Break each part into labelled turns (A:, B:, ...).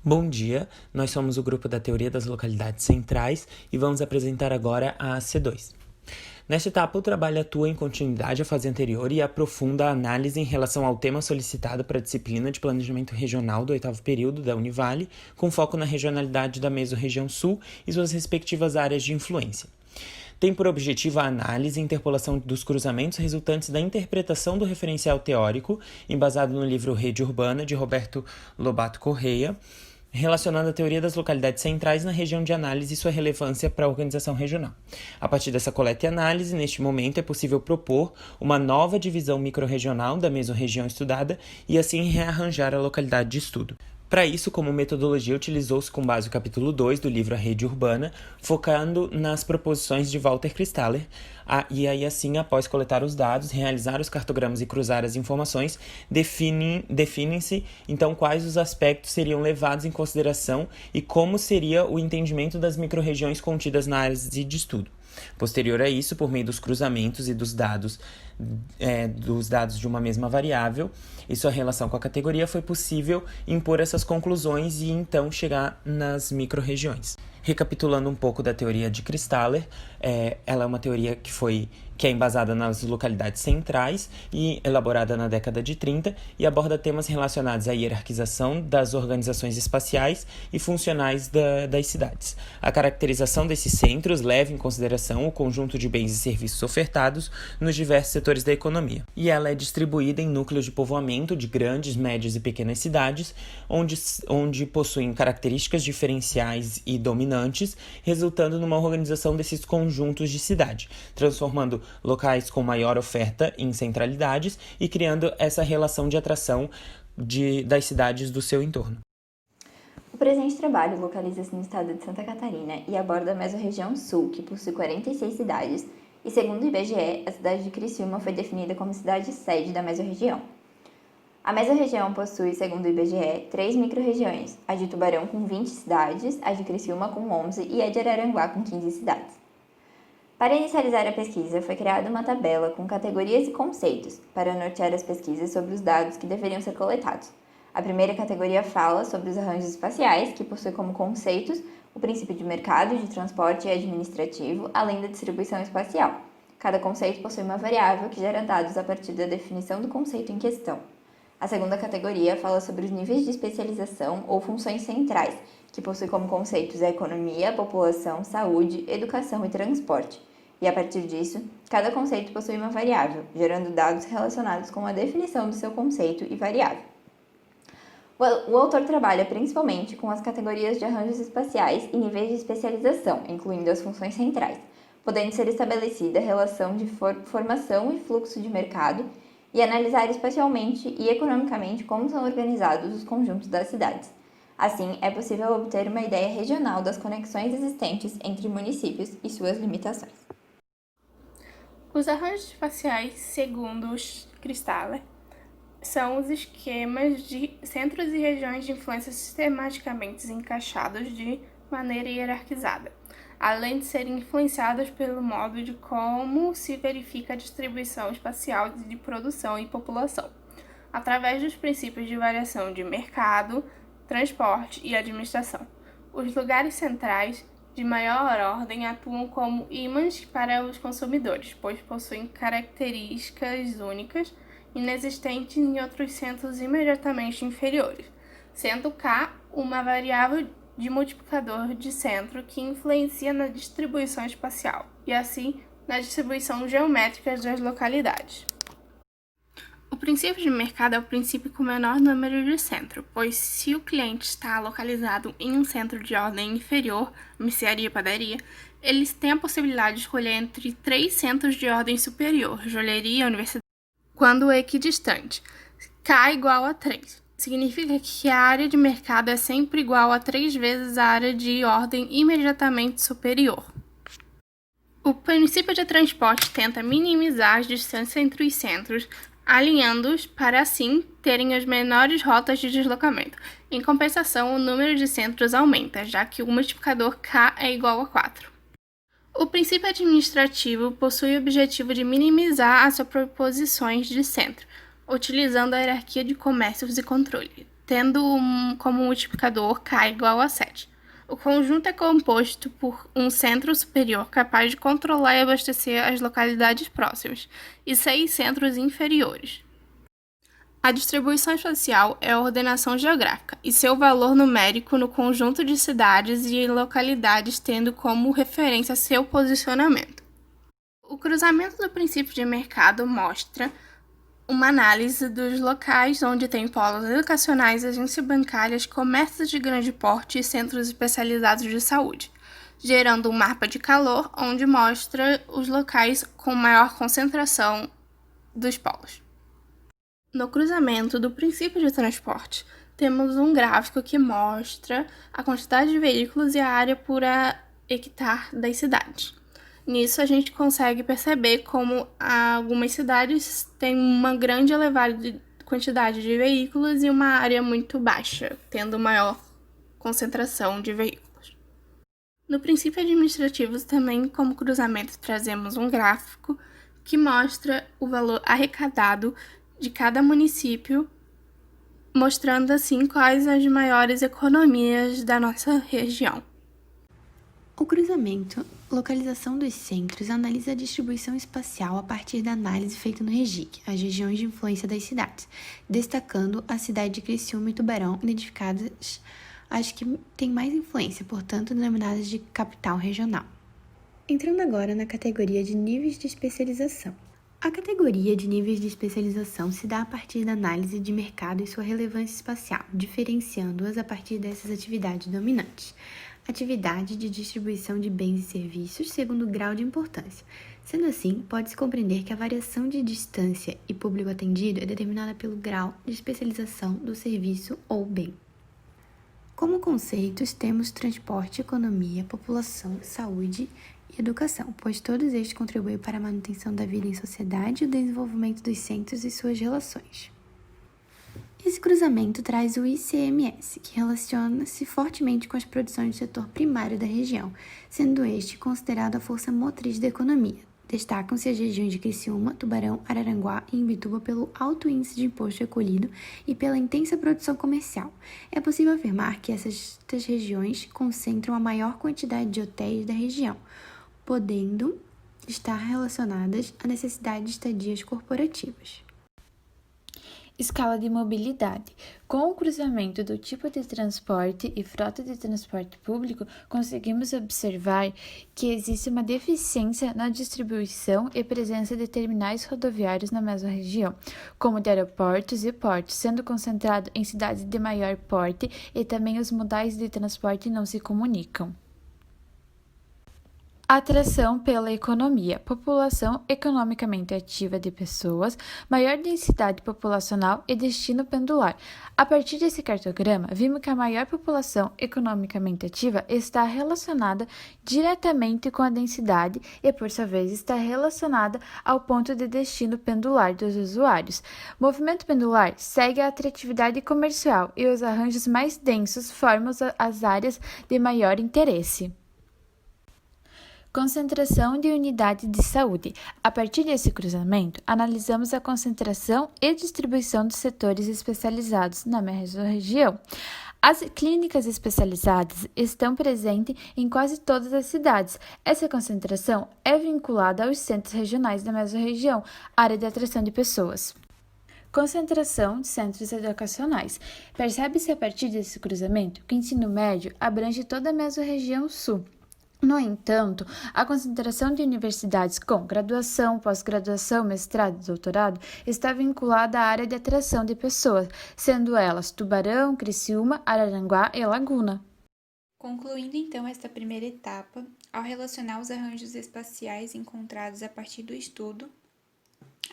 A: Bom dia, nós somos o grupo da Teoria das Localidades Centrais e vamos apresentar agora a C2. Nesta etapa, o trabalho atua em continuidade à fase anterior e aprofunda a análise em relação ao tema solicitado para a disciplina de Planejamento Regional do 8º período da Univale, com foco na regionalidade da Mesorregião Sul e suas respectivas áreas de influência. Tem por objetivo a análise e interpolação dos cruzamentos resultantes da interpretação do referencial teórico, embasado no livro Rede Urbana, de Roberto Lobato Correia, relacionando a teoria das localidades centrais na região de análise e sua relevância para a organização regional. A partir dessa coleta e análise, neste momento é possível propor uma nova divisão microrregional da mesorregião estudada e assim rearranjar a localidade de estudo. Para isso, como metodologia, utilizou-se com base o capítulo 2 do livro A Rede Urbana, focando nas proposições de Walter Christaller, e aí assim, após coletar os dados, realizar os cartogramas e cruzar as informações, definem-se então quais os aspectos seriam levados em consideração e como seria o entendimento das microrregiões contidas na área de estudo. Posterior a isso, por meio dos cruzamentos e dos dados de uma mesma variável e sua relação com a categoria, foi possível impor essas conclusões e então chegar nas microrregiões. Recapitulando um pouco da teoria de Christaller, ela é uma teoria que é embasada nas localidades centrais e elaborada na década de 30 e aborda temas relacionados à hierarquização das organizações espaciais e funcionais das cidades. A caracterização desses centros leva em consideração o conjunto de bens e serviços ofertados nos diversos setores da economia. E ela é distribuída em núcleos de povoamento de grandes, médias e pequenas cidades, onde possuem características diferenciais e dominantes, resultando numa organização desses conjuntos de cidade, transformando locais com maior oferta em centralidades e criando essa relação de atração das cidades do seu entorno.
B: O presente trabalho localiza-se no estado de Santa Catarina e aborda a mesorregião sul, que possui 46 cidades, e segundo o IBGE, a cidade de Criciúma foi definida como cidade-sede da mesorregião. A mesorregião possui, segundo o IBGE, 3 microrregiões, a de Tubarão com 20 cidades, a de Criciúma com 11 e a de Araranguá com 15 cidades. Para inicializar a pesquisa, foi criada uma tabela com categorias e conceitos para nortear as pesquisas sobre os dados que deveriam ser coletados. A primeira categoria fala sobre os arranjos espaciais, que possui como conceitos o princípio de mercado, de transporte e administrativo, além da distribuição espacial. Cada conceito possui uma variável que gera dados a partir da definição do conceito em questão. A segunda categoria fala sobre os níveis de especialização ou funções centrais, que possui como conceitos a economia, população, saúde, educação e transporte. E a partir disso, cada conceito possui uma variável, gerando dados relacionados com a definição do seu conceito e variável. O autor trabalha principalmente com as categorias de arranjos espaciais e níveis de especialização, incluindo as funções centrais, podendo ser estabelecida a relação de formação e fluxo de mercado e analisar espacialmente e economicamente como são organizados os conjuntos das cidades. Assim, é possível obter uma ideia regional das conexões existentes entre municípios e suas limitações.
C: Os arranjos espaciais, segundo Christaller, são os esquemas de centros e regiões de influência sistematicamente encaixados de maneira hierarquizada, além de serem influenciados pelo modo de como se verifica a distribuição espacial de produção e população, através dos princípios de variação de mercado, transporte e administração. Os lugares centrais, de maior ordem, atuam como ímãs para os consumidores, pois possuem características únicas, inexistentes em outros centros imediatamente inferiores, sendo K uma variável de multiplicador de centro que influencia na distribuição espacial e, assim, na distribuição geométrica das localidades. O princípio de mercado é o princípio com menor número de centro, pois se o cliente está localizado em um centro de ordem inferior, mercearia e padaria, eles têm a possibilidade de escolher entre 3 centros de ordem superior, joalheria, universidade, quando equidistante. K igual a 3. Significa que a área de mercado é sempre igual a 3 vezes a área de ordem imediatamente superior. O princípio de transporte tenta minimizar as distâncias entre os centros, alinhando-os para assim terem as menores rotas de deslocamento. Em compensação, o número de centros aumenta, já que o multiplicador K é igual a 4. O princípio administrativo possui o objetivo de minimizar as proposições de centro, utilizando a hierarquia de comércios e controle. tendo como multiplicador K igual a 7. O conjunto é composto por um centro superior capaz de controlar e abastecer as localidades próximas, e 6 centros inferiores. A distribuição espacial é a ordenação geográfica, e seu valor numérico no conjunto de cidades e localidades tendo como referência seu posicionamento. O cruzamento do princípio de mercado mostra uma análise dos locais onde tem polos educacionais, agências bancárias, comércios de grande porte e centros especializados de saúde, gerando um mapa de calor onde mostra os locais com maior concentração dos polos. No cruzamento do princípio de transporte, temos um gráfico que mostra a quantidade de veículos e a área por hectare das cidades. Nisso, a gente consegue perceber como algumas cidades têm uma grande elevada quantidade de veículos e uma área muito baixa, tendo maior concentração de veículos. No princípio administrativo, também como cruzamento, trazemos um gráfico que mostra o valor arrecadado de cada município, mostrando assim quais as maiores economias da nossa região.
D: O cruzamento, localização dos centros, analisa a distribuição espacial a partir da análise feita no REGIC, as regiões de influência das cidades, destacando a cidade de Criciúma e Tubarão, identificadas as que têm mais influência, portanto, denominadas de capital regional. Entrando agora na categoria de níveis de especialização. A categoria de níveis de especialização se dá a partir da análise de mercado e sua relevância espacial, diferenciando-as a partir dessas atividades dominantes. Atividade de distribuição de bens e serviços segundo o grau de importância. Sendo assim, pode-se compreender que a variação de distância e público atendido é determinada pelo grau de especialização do serviço ou bem. Como conceitos, temos transporte, economia, população, saúde e educação, pois todos estes contribuem para a manutenção da vida em sociedade e o desenvolvimento dos centros e suas relações. Esse cruzamento traz o ICMS, que relaciona-se fortemente com as produções do setor primário da região, sendo este considerado a força motriz da economia. Destacam-se as regiões de Criciúma, Tubarão, Araranguá e Imbituba pelo alto índice de imposto recolhido e pela intensa produção comercial. É possível afirmar que estas regiões concentram a maior quantidade de hotéis da região, podendo estar relacionadas à necessidade de estadias corporativas.
E: Escala de mobilidade. Com o cruzamento do tipo de transporte e frota de transporte público, conseguimos observar que existe uma deficiência na distribuição e presença de terminais rodoviários na mesma região, como de aeroportos e portos, sendo concentrado em cidades de maior porte e também os modais de transporte não se comunicam. Atração pela economia, população economicamente ativa de pessoas, maior densidade populacional e destino pendular. A partir desse cartograma, vimos que a maior população economicamente ativa está relacionada diretamente com a densidade e, por sua vez, está relacionada ao ponto de destino pendular dos usuários. Movimento pendular segue a atratividade comercial e os arranjos mais densos formam as áreas de maior interesse. Concentração de unidade de saúde. A partir desse cruzamento, analisamos a concentração e distribuição dos setores especializados na mesma região. As clínicas especializadas estão presentes em quase todas as cidades. Essa concentração é vinculada aos centros regionais da mesma região, área de atração de pessoas. Concentração de centros educacionais. Percebe-se a partir desse cruzamento que o ensino médio abrange toda a mesma região sul. No entanto, a concentração de universidades com graduação, pós-graduação, mestrado e doutorado está vinculada à área de atração de pessoas, sendo elas Tubarão, Criciúma, Araranguá e Laguna.
F: Concluindo então esta primeira etapa, ao relacionar os arranjos espaciais encontrados a partir do estudo,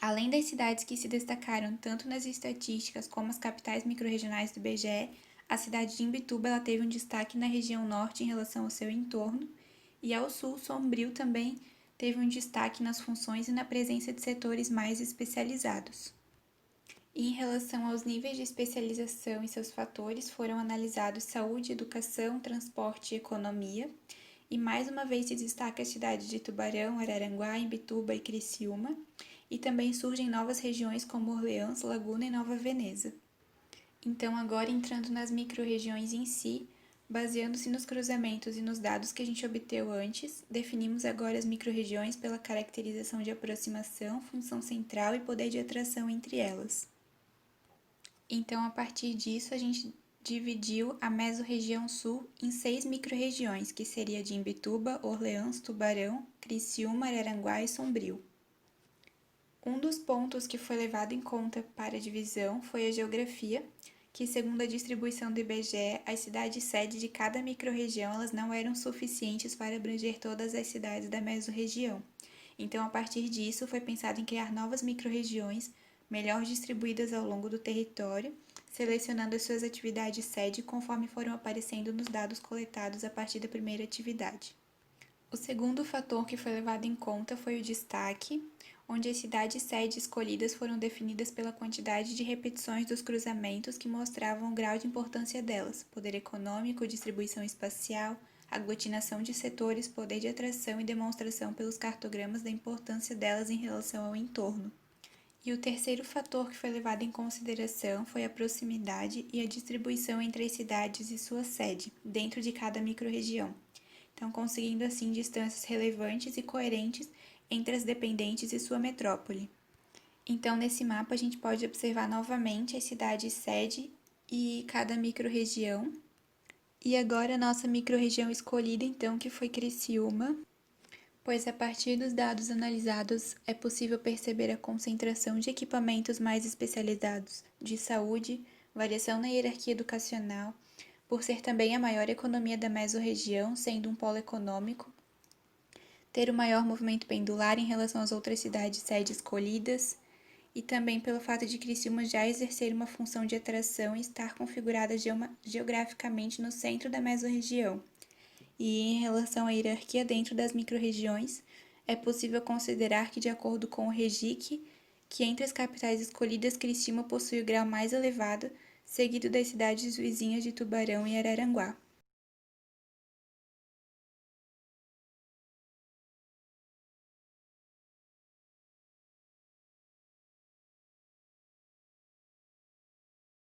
F: além das cidades que se destacaram tanto nas estatísticas como as capitais microrregionais do IBGE, a cidade de Imbituba ela teve um destaque na região norte em relação ao seu entorno, e ao sul, Sombrio também teve um destaque nas funções e na presença de setores mais especializados. E em relação aos níveis de especialização e seus fatores, foram analisados saúde, educação, transporte e economia, e mais uma vez se destaca a cidade de Tubarão, Araranguá, Imbituba e Criciúma, e também surgem novas regiões como Orleans, Laguna e Nova Veneza. Então, agora entrando nas microrregiões em si, baseando-se nos cruzamentos e nos dados que a gente obteve antes, definimos agora as microrregiões pela caracterização de aproximação, função central e poder de atração entre elas. Então, a partir disso, a gente dividiu a mesorregião sul em 6 microrregiões, que seria de Imbituba, Orleans, Tubarão, Criciúma, Araranguá e Sombrio. Um dos pontos que foi levado em conta para a divisão foi a geografia, que segundo a distribuição do IBGE, as cidades-sede de cada microrregião elas não eram suficientes para abranger todas as cidades da mesorregião. Então, a partir disso, foi pensado em criar novas microrregiões, melhor distribuídas ao longo do território, selecionando as suas atividades sede conforme foram aparecendo nos dados coletados a partir da primeira atividade. O segundo fator que foi levado em conta foi o destaque, onde as cidades sede escolhidas foram definidas pela quantidade de repetições dos cruzamentos que mostravam o grau de importância delas, poder econômico, distribuição espacial, aglutinação de setores, poder de atração e demonstração pelos cartogramas da importância delas em relação ao entorno. E o terceiro fator que foi levado em consideração foi a proximidade e a distribuição entre as cidades e sua sede, dentro de cada microrregião. Então, conseguindo assim distâncias relevantes e coerentes entre as dependentes e sua metrópole. Então, nesse mapa, a gente pode observar novamente as cidades sede e cada microrregião. E agora a nossa microrregião escolhida, então, que foi Criciúma, pois a partir dos dados analisados é possível perceber a concentração de equipamentos mais especializados de saúde, variação na hierarquia educacional, por ser também a maior economia da mesorregião, sendo um polo econômico, ter o maior movimento pendular em relação às outras cidades-sede escolhidas, e também pelo fato de Criciúma já exercer uma função de atração e estar configurada geograficamente no centro da mesorregião. E em relação à hierarquia dentro das microrregiões, é possível considerar que, de acordo com o REGIC, que entre as capitais escolhidas, Criciúma possui o grau mais elevado, seguido das cidades vizinhas de Tubarão e Araranguá.